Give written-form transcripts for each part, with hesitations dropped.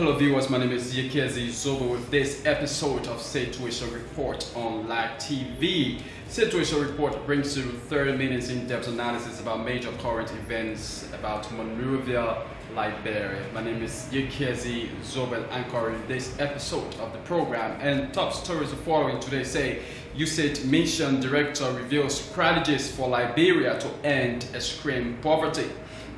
fellow viewers, my name is Yekezi Zobo with this episode of Situation Report on Live TV. Situation Report brings you 30 minutes in-depth analysis about major current events about Monrovia, Liberia. My name is Yekezi Zobo, anchoring this episode of the program. And top stories are following today say USAID Mission Director reveals strategies for Liberia to end extreme poverty.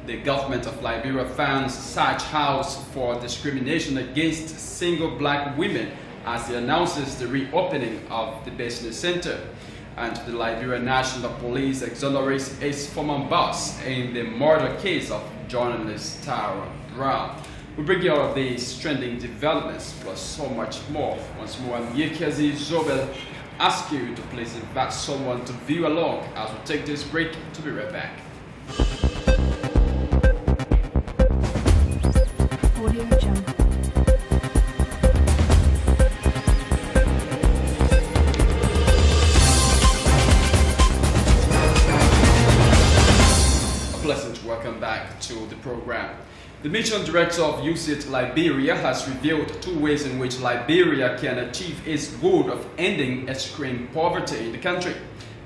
The government of Liberia funds Search House for discrimination against single black women as it announces the reopening of the business center. And the Liberia National Police exonerates its former boss in the murder case of journalist Tara Brown. We bring you all of these trending developments plus so much more. Once more, I'm Yekezi Zobel. Ask you to please invite someone to view along as we take this break. To be right back. Welcome back to the program. The mission director of USAID Liberia has revealed 2 ways in which Liberia can achieve its goal of ending extreme poverty in the country.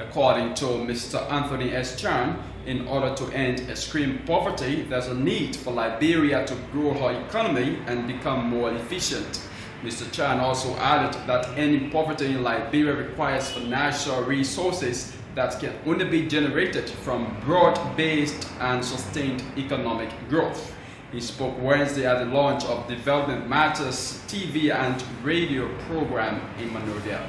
According to Mr. Anthony S. Chan, in order to end extreme poverty, there's a need for Liberia to grow her economy and become more efficient. Mr. Chan also added that ending poverty in Liberia requires financial resources that can only be generated from broad-based and sustained economic growth. He spoke Wednesday at the launch of Development Matters TV and radio program in Monrovia.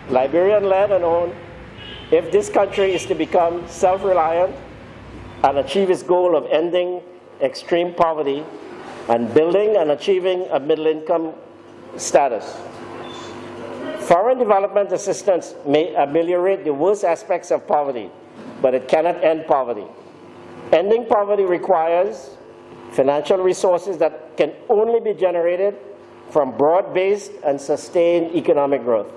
Liberian-led and owned, if this country is to become self-reliant and achieve its goal of ending extreme poverty and building and achieving a middle-income status. Foreign development assistance may ameliorate the worst aspects of poverty, but it cannot end poverty. Ending poverty requires financial resources that can only be generated from broad-based and sustained economic growth.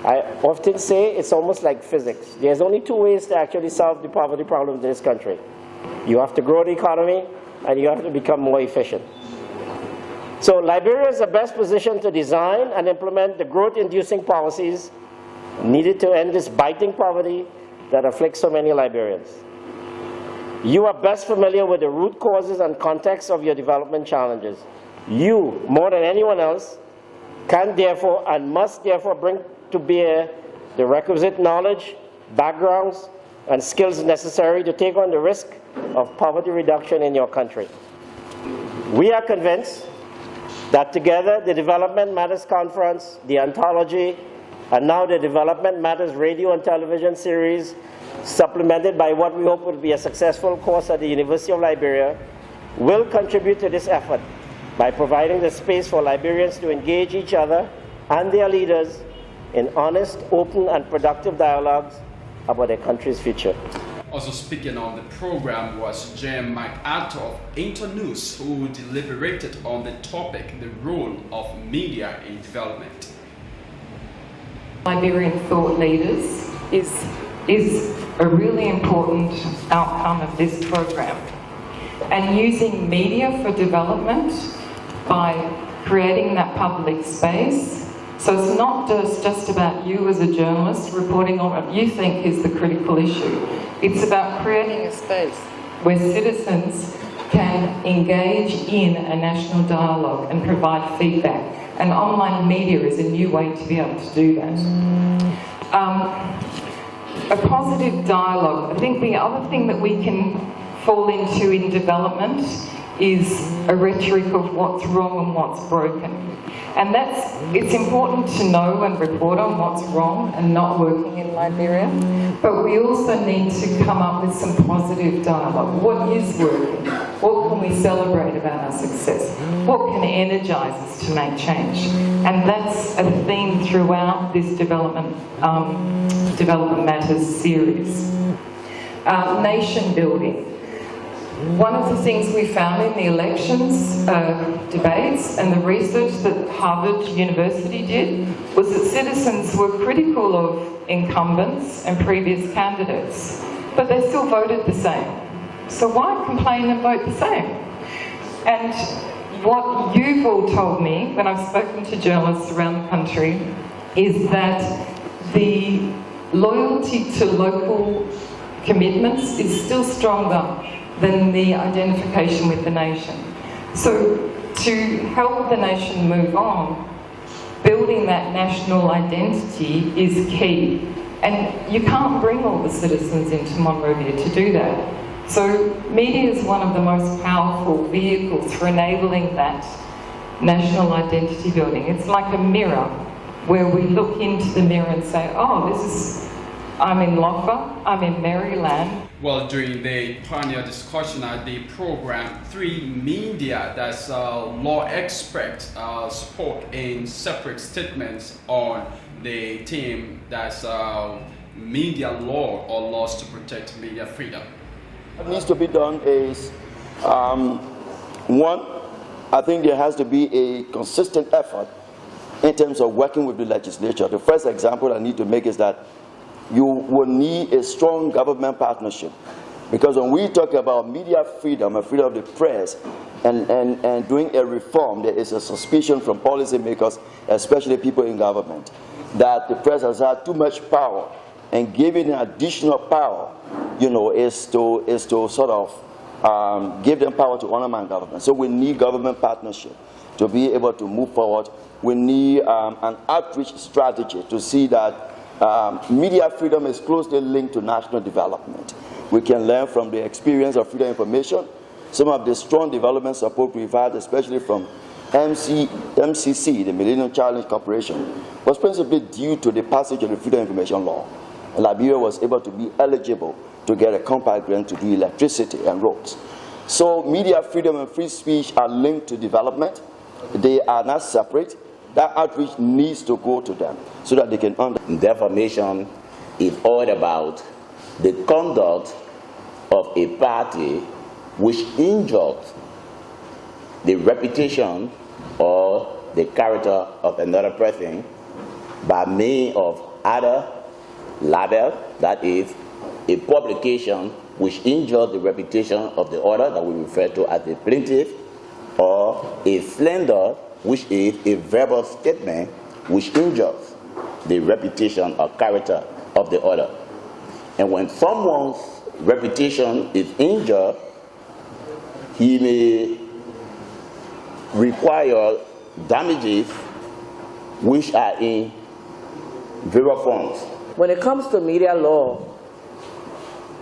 I often say it's almost like physics. There's only 2 ways to actually solve the poverty problem in this country. You have to grow the economy, and you have to become more efficient. So Liberia is the best position to design and implement the growth-inducing policies needed to end this biting poverty that afflicts so many Liberians. You are best familiar with the root causes and context of your development challenges. You, more than anyone else, can therefore and must therefore bring to bear the requisite knowledge, backgrounds, and skills necessary to take on the risk of poverty reduction in your country. We are convinced that together the Development Matters Conference, the Anthology, and now the Development Matters radio and television series, supplemented by what we hope will be a successful course at the University of Liberia, will contribute to this effort by providing the space for Liberians to engage each other and their leaders in honest, open, and productive dialogues about their country's future. Also speaking on the program was Jem MacArthur of Internews, who deliberated on the topic, the role of media in development. Liberian thought leaders is a really important outcome of this program. And using media for development by creating that public space. So it's not just about you as a journalist reporting on what you think is the critical issue. It's about creating a space where citizens can engage in a national dialogue and provide feedback. And online media is a new way to be able to do that. A positive dialogue. I think the other thing that we can fall into in development is a rhetoric of what's wrong and what's broken. And it's important to know and report on what's wrong and not working in Liberia, but we also need to come up with some positive dialogue. What is working? What can we celebrate about our success? What can energize us to make change? And that's a theme throughout this Development Matters series. Nation building. One of the things we found in the elections debates and the research that Harvard University did was that citizens were critical of incumbents and previous candidates. but they still voted the same. So why complain and vote the same? And what you've all told me when I've spoken to journalists around the country is that the loyalty to local commitments is still stronger than the identification with the nation. So to help the nation move on, building that national identity is key. And you can't bring all the citizens into Monrovia to do that. So media is one of the most powerful vehicles for enabling that national identity building. It's like a mirror where we look into the mirror and say, oh, I'm in Lofa, I'm in Maryland. Well, during the panel discussion at the program, 3 media, that's law experts, spoke in separate statements on the theme that's media law or laws to protect media freedom. What needs to be done is, one, I think there has to be a consistent effort in terms of working with the legislature. The first example I need to make is that you will need a strong government partnership. Because when we talk about media freedom and freedom of the press and doing a reform, there is a suspicion from policymakers, especially people in government, that the press has had too much power, and giving additional power, is to sort of give them power to undermine government. So we need government partnership to be able to move forward. We need an outreach strategy to see that media freedom is closely linked to national development. We can learn from the experience of freedom of information. Some of the strong development support we've had, especially from MCC, the Millennium Challenge Corporation, was principally due to the passage of the Freedom of Information Law. Liberia was able to be eligible to get a compact grant to do electricity and roads. So media freedom and free speech are linked to development. They are not separate. That outreach needs to go to them so that they can understand. Defamation is all about the conduct of a party which injures the reputation or the character of another person by means of either libel, that is, a publication which injures the reputation of the other that we refer to as the plaintiff, or a slander, which is a verbal statement which injures the reputation or character of the other. And when someone's reputation is injured, he may require damages which are in various forms. When it comes to media law,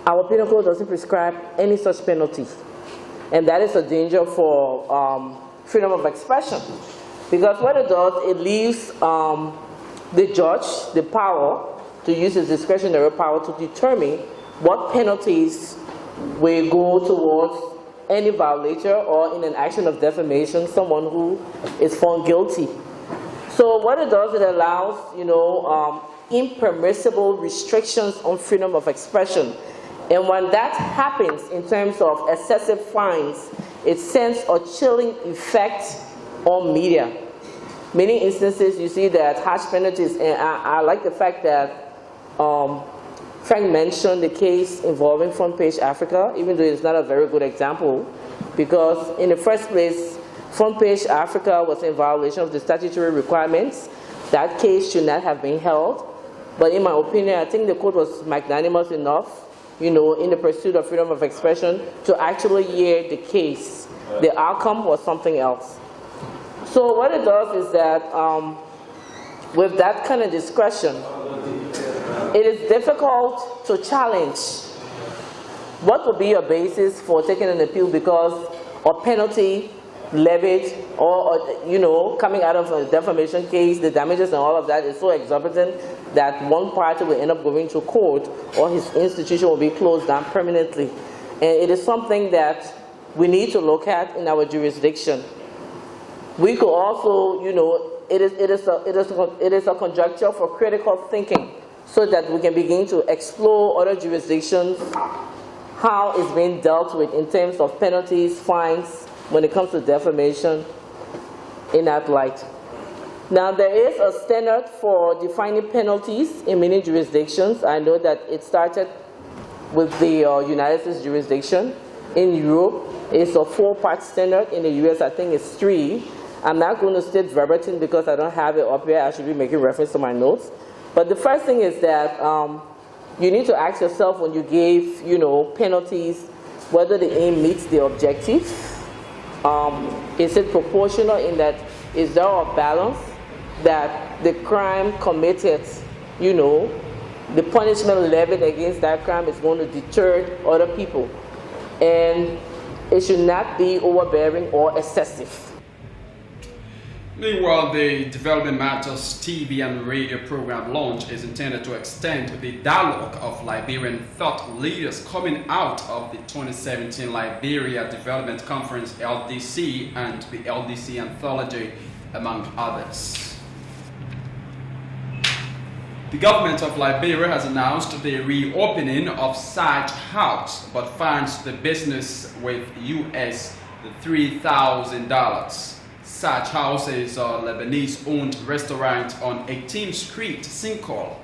our penal code doesn't prescribe any such penalties. And that is a danger for freedom of expression. Because what it does, it leaves the judge the power to use his discretionary power to determine what penalties will go towards any violator or in an action of defamation, someone who is found guilty. So what it does, it allows, impermissible restrictions on freedom of expression. And when that happens in terms of excessive fines, it sends a chilling effect on media. Many instances you see that harsh penalties, and I like the fact that Frank mentioned the case involving Front Page Africa, even though it's not a very good example, because in the first place, Front Page Africa was in violation of the statutory requirements. That case should not have been held. But in my opinion, I think the court was magnanimous enough, in the pursuit of freedom of expression, to actually hear the case. The outcome was something else. So what it does is that with that kind of discretion, it is difficult to challenge what would be a basis for taking an appeal, because a penalty levied or coming out of a defamation case, the damages and all of that is so exorbitant that one party will end up going to court or his institution will be closed down permanently. And it is something that we need to look at in our jurisdiction. We could also, it is a conjuncture for critical thinking so that we can begin to explore other jurisdictions, how it's being dealt with in terms of penalties, fines, when it comes to defamation in that light. Now, there is a standard for defining penalties in many jurisdictions. I know that it started with the United States jurisdiction. In Europe, it's a 4-part standard. In the US, I think it's 3. I'm not going to state verbatim because I don't have it up here. I should be making reference to my notes. But the first thing is that you need to ask yourself when you give, penalties, whether the aim meets the objective. Is it proportional in that, is there a balance that the crime committed, the punishment levied against that crime is going to deter other people. And it should not be overbearing or excessive. Meanwhile, the Development Matters TV and radio program launch is intended to extend the dialogue of Liberian thought leaders coming out of the 2017 Liberia Development Conference LDC and the LDC Anthology, among others. The government of Liberia has announced the reopening of Sage House, but funds the business with US $3,000. Sage House is a Lebanese-owned restaurant on 18th Street, Sinkol.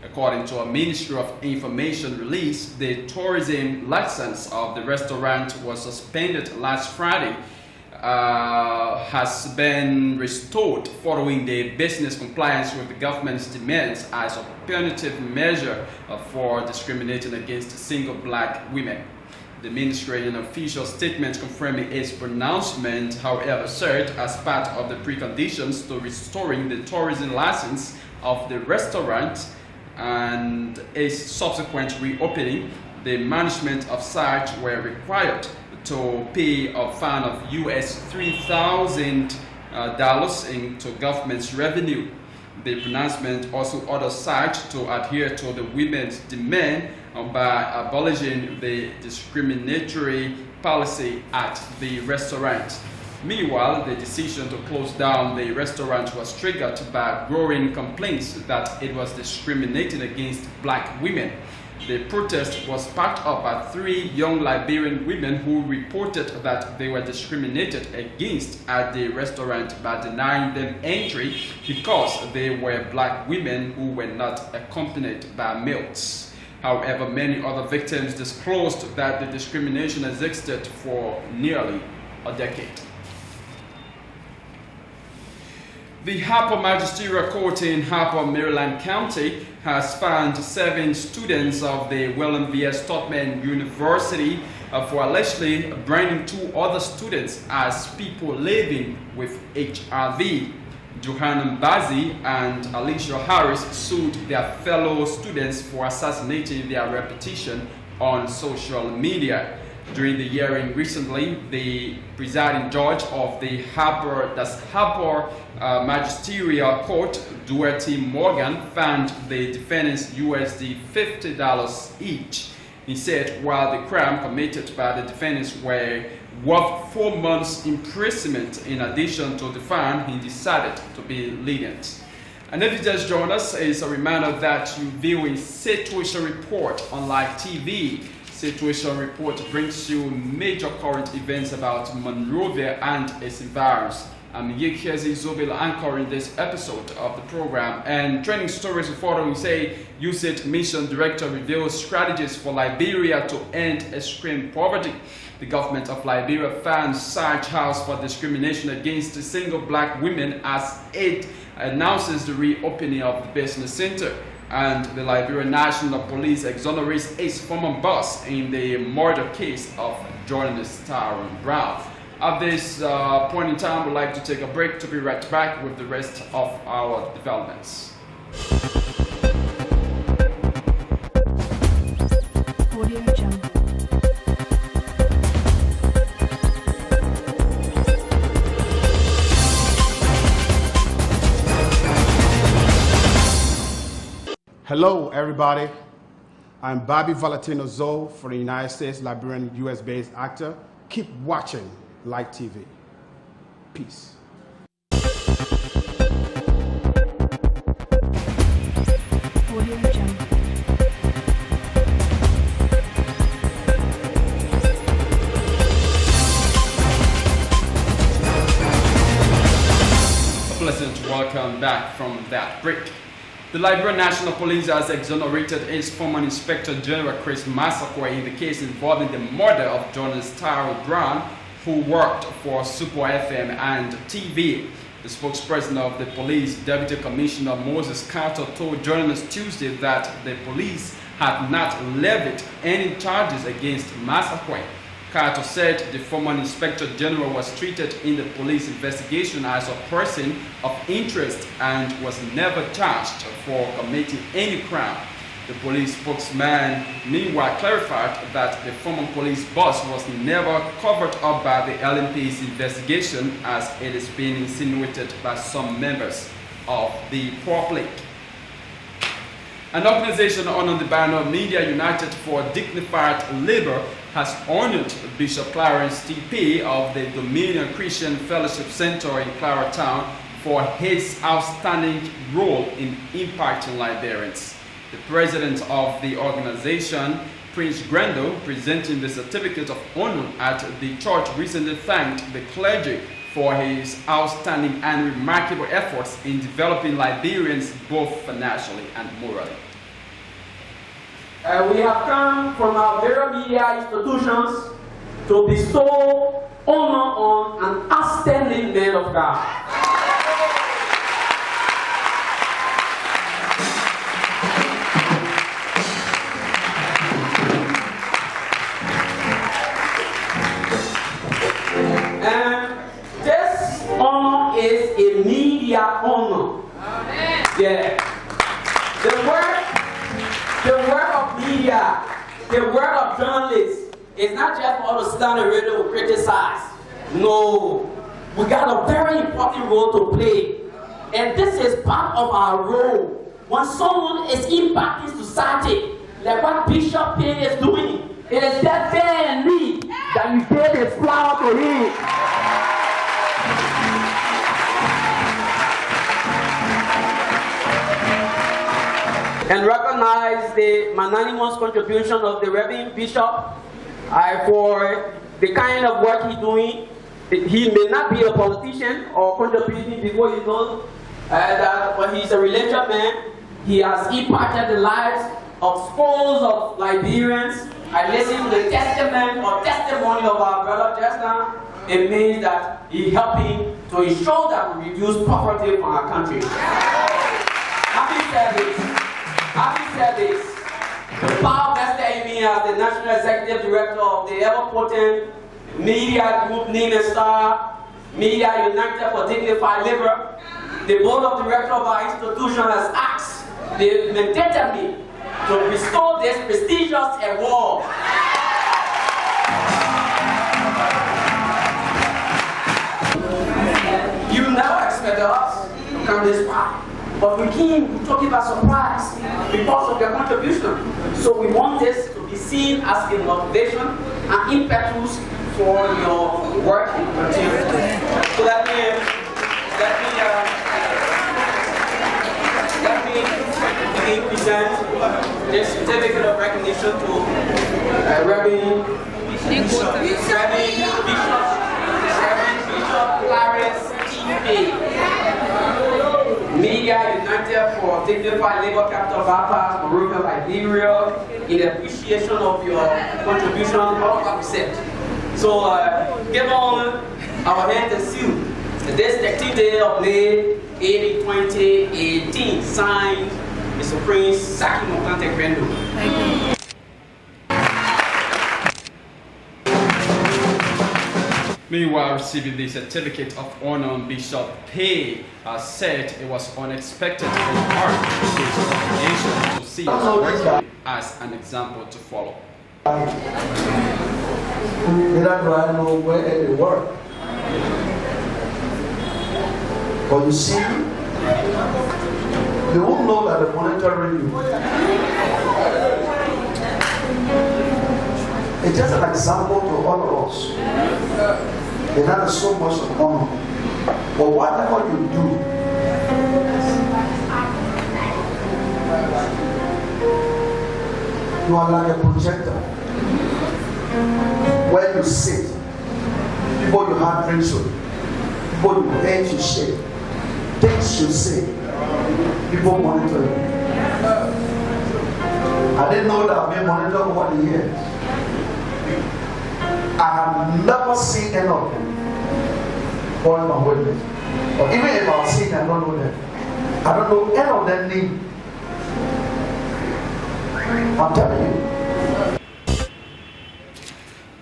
According to a Ministry of Information release, the tourism license of the restaurant was suspended last Friday, has been restored following the business compliance with the government's demands as a punitive measure for discriminating against single black women. The ministry in an official statement confirming its pronouncement, however, served as part of the preconditions to restoring the tourism license of the restaurant and its subsequent reopening. The management of Sage were required to pay a fine of US $3,000 into government's revenue. The pronouncement also orders Sage to adhere to the women's demand by abolishing the discriminatory policy at the restaurant. Meanwhile, the decision to close down the restaurant was triggered by growing complaints that it was discriminating against black women. The protest was sparked up by 3 young Liberian women who reported that they were discriminated against at the restaurant by denying them entry because they were black women who were not accompanied by males. However, many other victims disclosed that the discrimination existed for nearly a decade. The Harper Magisterial Court in Harper, Maryland County has fined 7 students of the William V. S. Tubman University for allegedly branding 2 other students as people living with HIV. Johanna Bazi and Alicia Harris sued their fellow students for assassinating their reputation on social media. During the hearing recently, the presiding judge of the Harper Magisterial Court, Duarte Morgan, fined the defendants USD $50 each. He said while the crime committed by the defendants were worth 4 months imprisonment in addition to the fine, he decided to be lenient. And if you just joined us, it's a reminder that you view a Situation Report on Live TV. Situation Report brings you major current events about Monrovia and its environs. I'm Yekezi Zobel anchoring this episode of the program. And trending stories reporting say USAID Mission Director reveals strategies for Liberia to end extreme poverty. The government of Liberia fans Sage House for discrimination against single black women as it announces the reopening of the business center. And the Liberian National Police exonerates its former boss in the murder case of journalist Tyrone Brown. At this point in time, we'd like to take a break to be right back with the rest of our developments. Audio Jungle. Hello, everybody. I'm Bobby Valentino Zoe for the United States Liberian US-based actor. Keep watching Light TV. Peace. Audio Jungle. A pleasant welcome back from that break. The Liberian National Police has exonerated its former Inspector General Chris Massaquoi in the case involving the murder of journalist Tyrell Brown, who worked for Super FM and TV. The spokesperson of the police, Deputy Commissioner Moses Carter, told journalists Tuesday that the police had not levied any charges against Massaquoi. Carter said the former Inspector General was treated in the police investigation as a person of interest and was never charged for committing any crime. The police spokesman meanwhile clarified that the former police boss was never covered up by the LNP's investigation, as it is being insinuated by some members of the public. An organization under the banner Media United for Dignified Labor has honored Bishop Clarence T.P. of the Dominion Christian Fellowship Center in Claratown for his outstanding role in impacting Liberians. The president of the organization, Prince Grando, presenting the certificate of honor at the church, recently thanked the clergy for his outstanding and remarkable efforts in developing Liberians both financially and morally. We have come from our various media institutions to bestow honor on an outstanding man of God. And this honor is a media honor. Yeah. The work of media, the work of journalists, is not just for us to sit on the radio and criticize. No, we got a very important role to play. And this is part of our role. When someone is impacting society, like what Bishop Payne is doing, it is that very need that you give his flower to him. And recognize the magnanimous contribution of the Reverend Bishop for the kind of work he's doing. He may not be a politician or contributing before you know that, but he's a religious man. He has impacted the lives of scores of Liberians. I listened to the testimony of our brother just now. It means that he's helping to ensure that we reduce poverty from our country. Having said this, the power vested in me as the National Executive Director of the ever-potent media group named Star, Media United for Dignified Labor, the board of directors of our institution has asked, they mandated me to bestow this prestigious award. You never expected us to come this far. But we came, we took it by surprise because of their contribution. So we want this to be seen as a motivation and impetus for your work in continuity. So let me present this certificate of recognition to Reverend Bishop Clarence T.P. Media United for Dignified Labor Capital Bypass, Monrovia, Liberia, in appreciation of your contribution, all of accept. So give on our hand and seal. This 13th day of May 2018, signed Mr. Prince Saki Mokante Grando. Thank you. Meanwhile, receiving the certificate of honor, Bishop Pay said it was unexpected and hard to his congregation to see his work as an example to follow. Neither do I know where they work. But you see, they won't know that they're monitoring you. It's just an example to all of us. It has so much to come. But whatever you do, you are like a projector. Where you sit, people you have drinks with, people you hate you say, things you say. people monitoring. I didn't know that I've been monitored over the years. I have never seen any of them point my witness. Or even if I've seen them, I don't know them. I don't know any of their name. I'm telling you.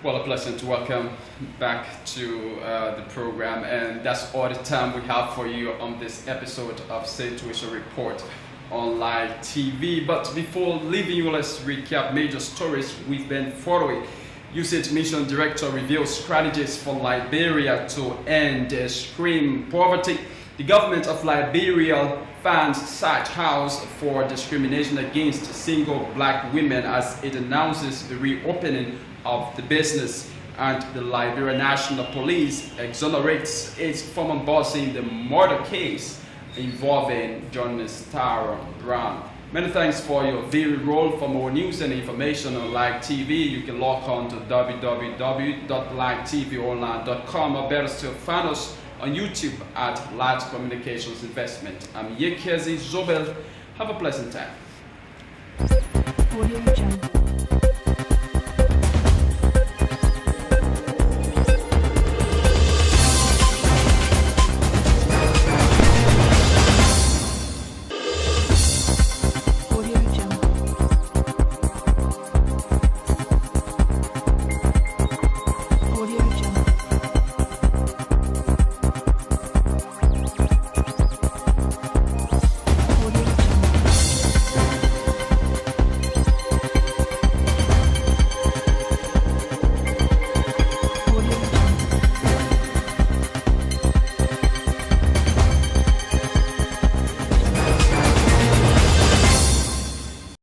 Well, a pleasant welcome back to the program, and that's all the time we have for you on this episode of Situation Report on Live TV. But before leaving you, let's recap major stories we've been following. USAID Mission Director reveals strategies for Liberia to end extreme poverty. The government of Liberia funds Site House for discrimination against single black women as it announces the reopening of the business. And the Liberia National Police exonerates its former boss in the murder case involving journalist Tara Brown. Many thanks for your viewing role. For more news and information on Live TV, you can log on to www.livetvonline.com, or better still, find us on YouTube at Light Communications Investment. I'm Yekezi Zobel. Have a pleasant time. Audio Jungle.